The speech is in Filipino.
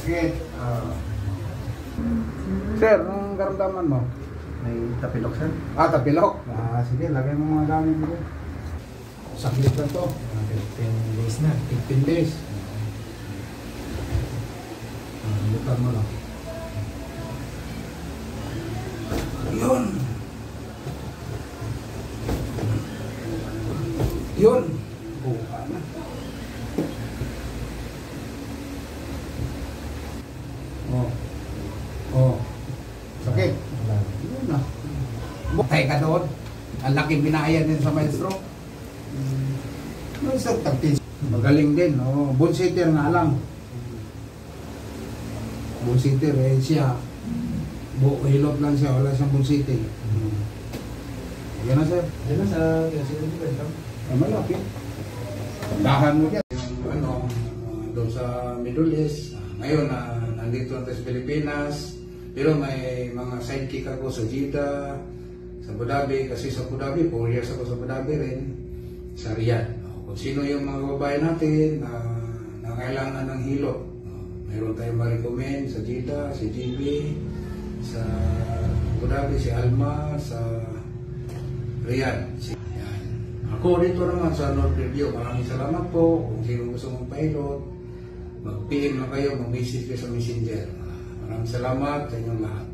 Sige. Sir, anong karamdaman mo? May tapilok, sir. Tapilok. Sige, lagay mo mga gamit mo. Saklit na to. 15 days na. 15 days. Lutan mo lang. Yun. Yun. Buka na. Sakit. Yun na. Bukay ka doon. Ang laki binayad din sa maestro. Maestro, tagtis. Magaling din. Bullsitter nga lang. Bullsitter siya. Hilot lang siya. Wala siyang bullsitter. Yan na, sir. Yan na sa Presidente. Malapit. Dahan mo yan. Doon sa Middle East. Ngayon, nandito natin sa Pilipinas. Pero may mga sidekick ako sa Jeddah, sa Abu Dhabi. Kasi sa Abu Dhabi, 4 years ako sa Abu Dhabi rin. Sa Riyadh. Kung sino yung mga babae natin na kailangan ng hilot. Mayroon tayong ma-recommend sa Jeddah, si GB, sa Abu Dhabi, si Alma, sa Riyadh. Yan. Ako dito naman sa North Review. Maraming salamat po. Kung sino gusto mong pilot, mag-PM na kayo, mag-message kayo sa Messenger. Maraming salamat sa inyong lahat.